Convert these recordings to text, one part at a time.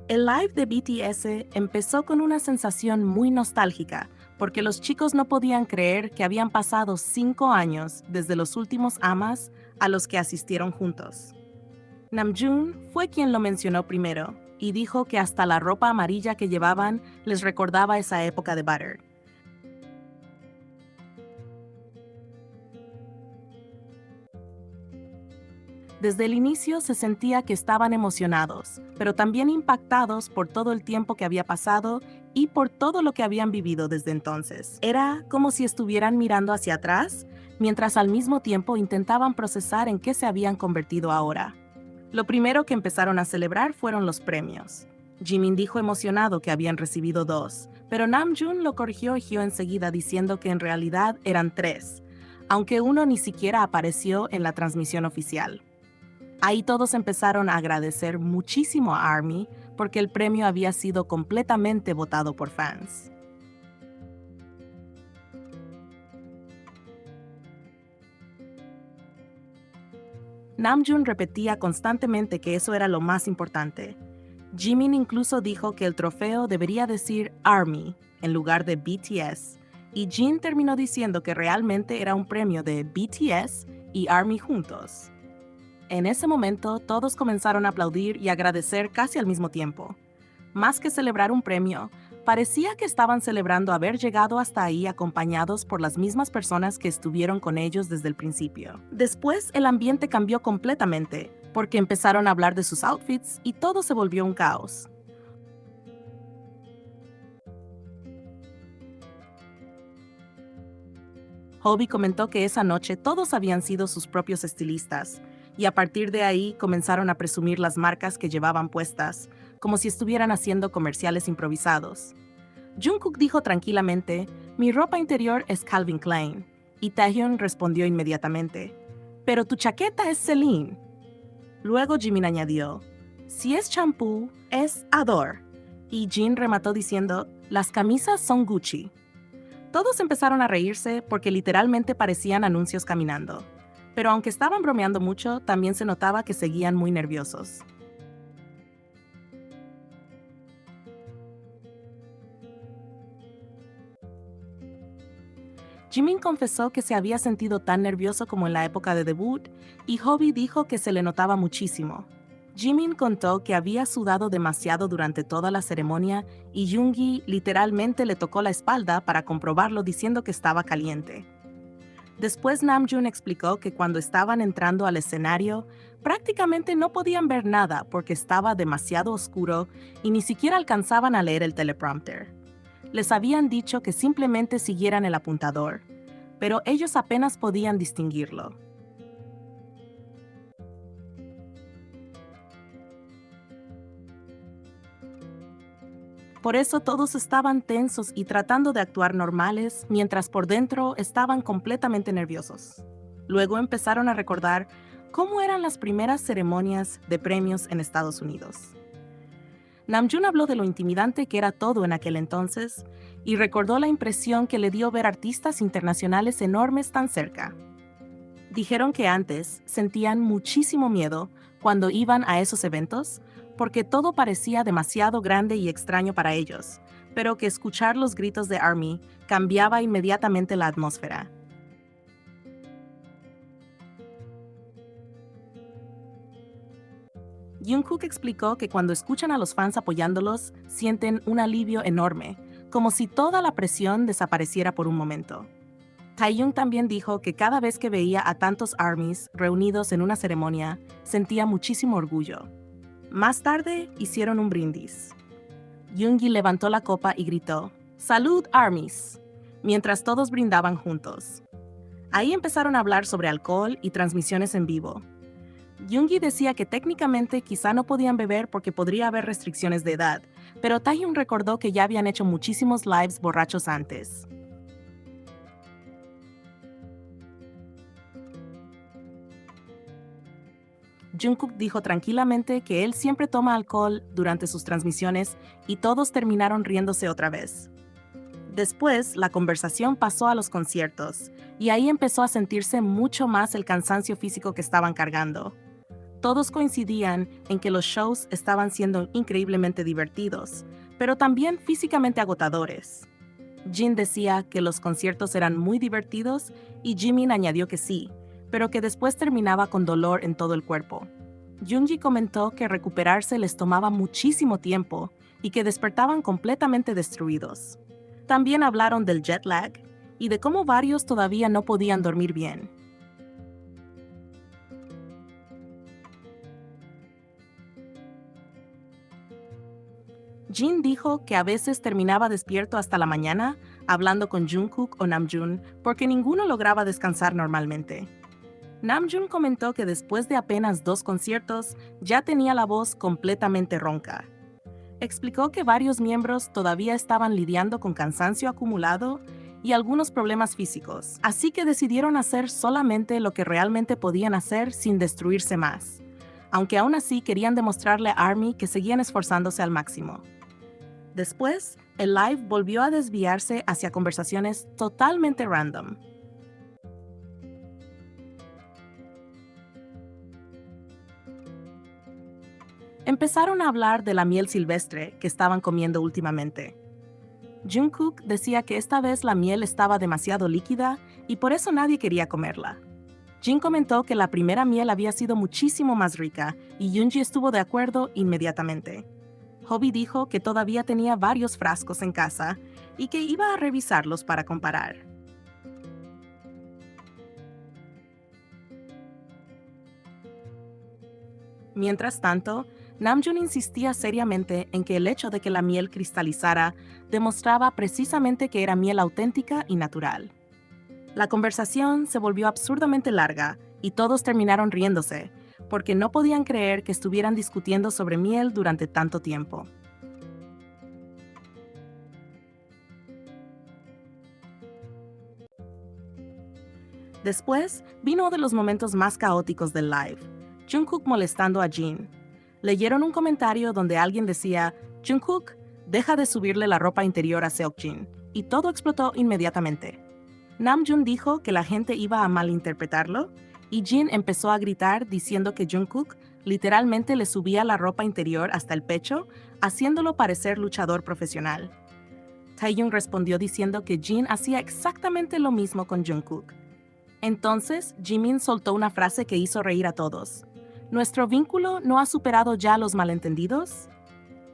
El live de BTS empezó con una sensación muy nostálgica, porque los chicos no podían creer que habían pasado 5 años desde los últimos AMAs a los que asistieron juntos. Namjoon fue quien lo mencionó primero y dijo que hasta la ropa amarilla que llevaban les recordaba esa época de Butter. Desde el inicio se sentía que estaban emocionados, pero también impactados por todo el tiempo que había pasado y por todo lo que habían vivido desde entonces. Era como si estuvieran mirando hacia atrás, mientras al mismo tiempo intentaban procesar en qué se habían convertido ahora. Lo primero que empezaron a celebrar fueron los premios. Jimin dijo emocionado que habían recibido 2, pero Namjoon lo corrigió enseguida diciendo que en realidad eran 3, aunque uno ni siquiera apareció en la transmisión oficial. Ahí todos empezaron a agradecer muchísimo a ARMY porque el premio había sido completamente votado por fans. Namjoon repetía constantemente que eso era lo más importante. Jimin incluso dijo que el trofeo debería decir ARMY en lugar de BTS, y Jin terminó diciendo que realmente era un premio de BTS y ARMY juntos. En ese momento, todos comenzaron a aplaudir y agradecer casi al mismo tiempo. Más que celebrar un premio, parecía que estaban celebrando haber llegado hasta ahí acompañados por las mismas personas que estuvieron con ellos desde el principio. Después, el ambiente cambió completamente, porque empezaron a hablar de sus outfits y todo se volvió un caos. Hobie comentó que esa noche todos habían sido sus propios estilistas, y a partir de ahí comenzaron a presumir las marcas que llevaban puestas, como si estuvieran haciendo comerciales improvisados. Jungkook dijo tranquilamente, mi ropa interior es Calvin Klein, y Taehyun respondió inmediatamente, pero tu chaqueta es Celine. Luego Jimin añadió, si es champú, es Adore, y Jin remató diciendo, las camisas son Gucci. Todos empezaron a reírse porque literalmente parecían anuncios caminando. Pero aunque estaban bromeando mucho, también se notaba que seguían muy nerviosos. Jimin confesó que se había sentido tan nervioso como en la época de debut, y Hobie dijo que se le notaba muchísimo. Jimin contó que había sudado demasiado durante toda la ceremonia y Yoongi literalmente le tocó la espalda para comprobarlo diciendo que estaba caliente. Después Namjoon explicó que cuando estaban entrando al escenario, prácticamente no podían ver nada porque estaba demasiado oscuro y ni siquiera alcanzaban a leer el teleprompter. Les habían dicho que simplemente siguieran el apuntador, pero ellos apenas podían distinguirlo. Por eso todos estaban tensos y tratando de actuar normales, mientras por dentro estaban completamente nerviosos. Luego empezaron a recordar cómo eran las primeras ceremonias de premios en Estados Unidos. Namjoon habló de lo intimidante que era todo en aquel entonces y recordó la impresión que le dio ver artistas internacionales enormes tan cerca. Dijeron que antes sentían muchísimo miedo cuando iban a esos eventos porque todo parecía demasiado grande y extraño para ellos, pero que escuchar los gritos de ARMY cambiaba inmediatamente la atmósfera. Jungkook explicó que cuando escuchan a los fans apoyándolos, sienten un alivio enorme, como si toda la presión desapareciera por un momento. Taeyong también dijo que cada vez que veía a tantos ARMYs reunidos en una ceremonia, sentía muchísimo orgullo. Más tarde, hicieron un brindis. Yoongi levantó la copa y gritó, ¡Salud, ARMYs!, mientras todos brindaban juntos. Ahí empezaron a hablar sobre alcohol y transmisiones en vivo. Yoongi decía que técnicamente quizá no podían beber porque podría haber restricciones de edad, pero Taehyung recordó que ya habían hecho muchísimos lives borrachos antes. Jungkook dijo tranquilamente que él siempre toma alcohol durante sus transmisiones y todos terminaron riéndose otra vez. Después, la conversación pasó a los conciertos, y ahí empezó a sentirse mucho más el cansancio físico que estaban cargando. Todos coincidían en que los shows estaban siendo increíblemente divertidos, pero también físicamente agotadores. Jin decía que los conciertos eran muy divertidos y Jimin añadió que sí, pero que después terminaba con dolor en todo el cuerpo. Yoongi comentó que recuperarse les tomaba muchísimo tiempo y que despertaban completamente destruidos. También hablaron del jet lag y de cómo varios todavía no podían dormir bien. Jin dijo que a veces terminaba despierto hasta la mañana hablando con Jungkook o Namjoon porque ninguno lograba descansar normalmente. Namjoon comentó que después de apenas 2 conciertos ya tenía la voz completamente ronca. Explicó que varios miembros todavía estaban lidiando con cansancio acumulado y algunos problemas físicos, así que decidieron hacer solamente lo que realmente podían hacer sin destruirse más, aunque aún así querían demostrarle a ARMY que seguían esforzándose al máximo. Después, el live volvió a desviarse hacia conversaciones totalmente random. Empezaron a hablar de la miel silvestre que estaban comiendo últimamente. Jungkook decía que esta vez la miel estaba demasiado líquida y por eso nadie quería comerla. Jin comentó que la primera miel había sido muchísimo más rica y Yoongi estuvo de acuerdo inmediatamente. Hobi dijo que todavía tenía varios frascos en casa y que iba a revisarlos para comparar. Mientras tanto, Namjoon insistía seriamente en que el hecho de que la miel cristalizara demostraba precisamente que era miel auténtica y natural. La conversación se volvió absurdamente larga y todos terminaron riéndose, porque no podían creer que estuvieran discutiendo sobre miel durante tanto tiempo. Después vino uno de los momentos más caóticos del live, Jungkook molestando a Jin. Leyeron un comentario donde alguien decía, Jungkook, deja de subirle la ropa interior a Seokjin, y todo explotó inmediatamente. Namjoon dijo que la gente iba a malinterpretarlo, y Jin empezó a gritar diciendo que Jungkook literalmente le subía la ropa interior hasta el pecho, haciéndolo parecer luchador profesional. Taehyung respondió diciendo que Jin hacía exactamente lo mismo con Jungkook. Entonces, Jimin soltó una frase que hizo reír a todos. ¿Nuestro vínculo no ha superado ya los malentendidos?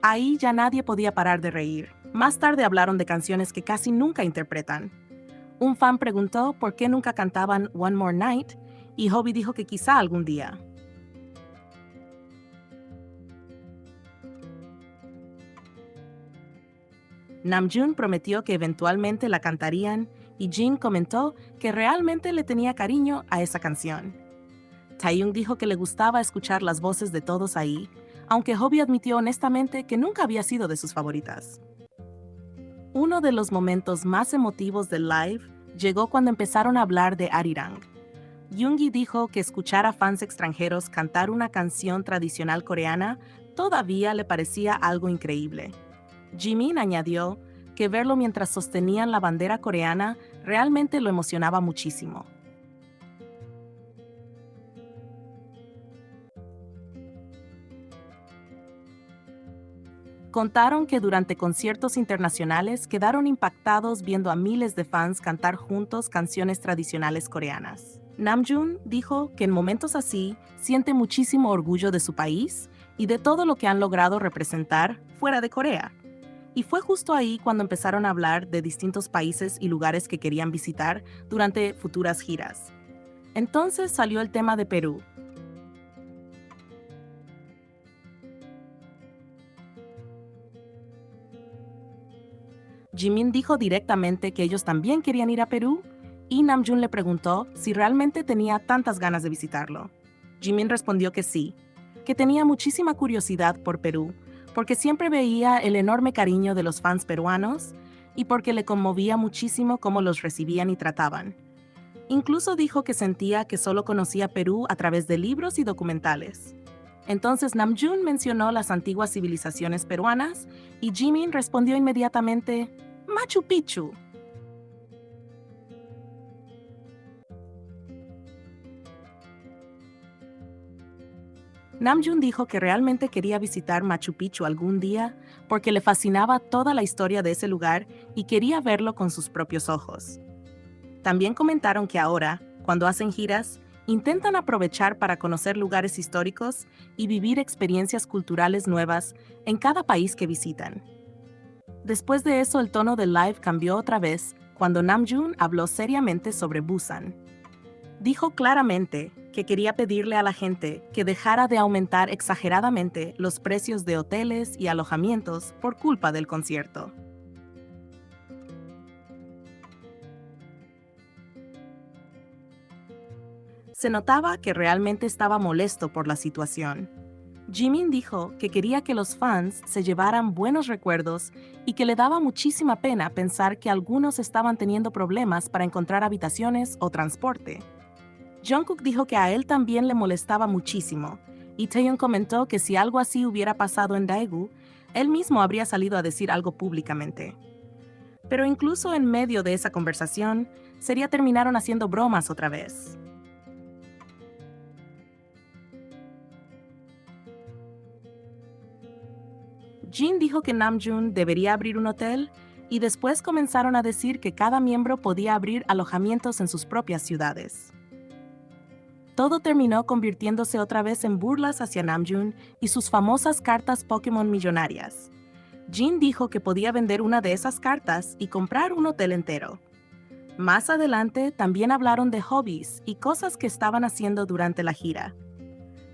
Ahí ya nadie podía parar de reír. Más tarde hablaron de canciones que casi nunca interpretan. Un fan preguntó por qué nunca cantaban One More Night y Hobi dijo que quizá algún día. Namjoon prometió que eventualmente la cantarían y Jin comentó que realmente le tenía cariño a esa canción. Taehyung dijo que le gustaba escuchar las voces de todos ahí, aunque Hobi admitió honestamente que nunca había sido de sus favoritas. Uno de los momentos más emotivos del live llegó cuando empezaron a hablar de Arirang. Yoongi dijo que escuchar a fans extranjeros cantar una canción tradicional coreana todavía le parecía algo increíble. Jimin añadió que verlo mientras sostenían la bandera coreana realmente lo emocionaba muchísimo. Contaron que durante conciertos internacionales quedaron impactados viendo a miles de fans cantar juntos canciones tradicionales coreanas. Namjoon dijo que en momentos así siente muchísimo orgullo de su país y de todo lo que han logrado representar fuera de Corea. Y fue justo ahí cuando empezaron a hablar de distintos países y lugares que querían visitar durante futuras giras. Entonces salió el tema de Perú. Jimin dijo directamente que ellos también querían ir a Perú y Namjoon le preguntó si realmente tenía tantas ganas de visitarlo. Jimin respondió que sí, que tenía muchísima curiosidad por Perú, porque siempre veía el enorme cariño de los fans peruanos y porque le conmovía muchísimo cómo los recibían y trataban. Incluso dijo que sentía que solo conocía Perú a través de libros y documentales. Entonces Namjoon mencionó las antiguas civilizaciones peruanas y Jimin respondió inmediatamente, Machu Picchu. Namjoon dijo que realmente quería visitar Machu Picchu algún día porque le fascinaba toda la historia de ese lugar y quería verlo con sus propios ojos. También comentaron que ahora, cuando hacen giras, intentan aprovechar para conocer lugares históricos y vivir experiencias culturales nuevas en cada país que visitan. Después de eso, el tono del live cambió otra vez cuando Namjoon habló seriamente sobre Busan. Dijo claramente que quería pedirle a la gente que dejara de aumentar exageradamente los precios de hoteles y alojamientos por culpa del concierto. Se notaba que realmente estaba molesto por la situación. Jimin dijo que quería que los fans se llevaran buenos recuerdos y que le daba muchísima pena pensar que algunos estaban teniendo problemas para encontrar habitaciones o transporte. Jungkook dijo que a él también le molestaba muchísimo, y Taeyeon comentó que si algo así hubiera pasado en Daegu, él mismo habría salido a decir algo públicamente. Pero incluso en medio de esa conversación, sería terminaron haciendo bromas otra vez. Jin dijo que Namjoon debería abrir un hotel y después comenzaron a decir que cada miembro podía abrir alojamientos en sus propias ciudades. Todo terminó convirtiéndose otra vez en burlas hacia Namjoon y sus famosas cartas Pokémon millonarias. Jin dijo que podía vender una de esas cartas y comprar un hotel entero. Más adelante también hablaron de hobbies y cosas que estaban haciendo durante la gira.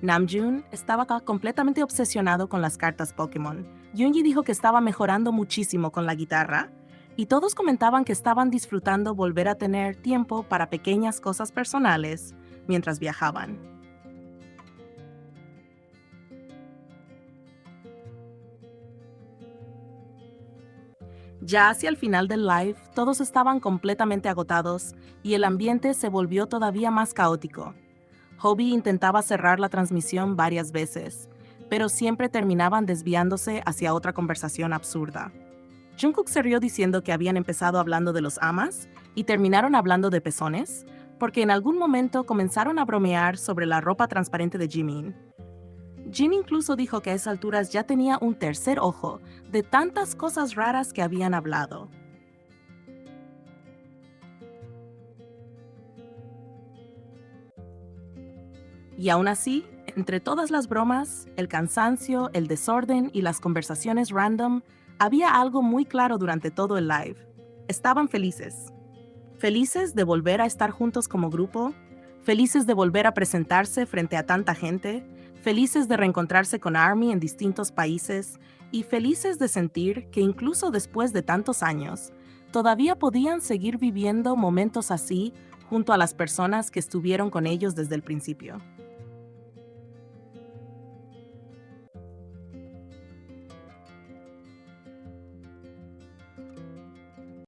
Namjoon estaba completamente obsesionado con las cartas Pokémon. Yoongi dijo que estaba mejorando muchísimo con la guitarra, y todos comentaban que estaban disfrutando volver a tener tiempo para pequeñas cosas personales mientras viajaban. Ya hacia el final del live, todos estaban completamente agotados y el ambiente se volvió todavía más caótico. Hobie intentaba cerrar la transmisión varias veces, pero siempre terminaban desviándose hacia otra conversación absurda. Jungkook se rió diciendo que habían empezado hablando de los amas y terminaron hablando de pezones, porque en algún momento comenzaron a bromear sobre la ropa transparente de Jimin. Jin incluso dijo que a esas alturas ya tenía un tercer ojo de tantas cosas raras que habían hablado. Y aún así, entre todas las bromas, el cansancio, el desorden y las conversaciones random, había algo muy claro durante todo el live. Estaban felices. Felices de volver a estar juntos como grupo, felices de volver a presentarse frente a tanta gente, felices de reencontrarse con ARMY en distintos países y felices de sentir que incluso después de tantos años, todavía podían seguir viviendo momentos así junto a las personas que estuvieron con ellos desde el principio.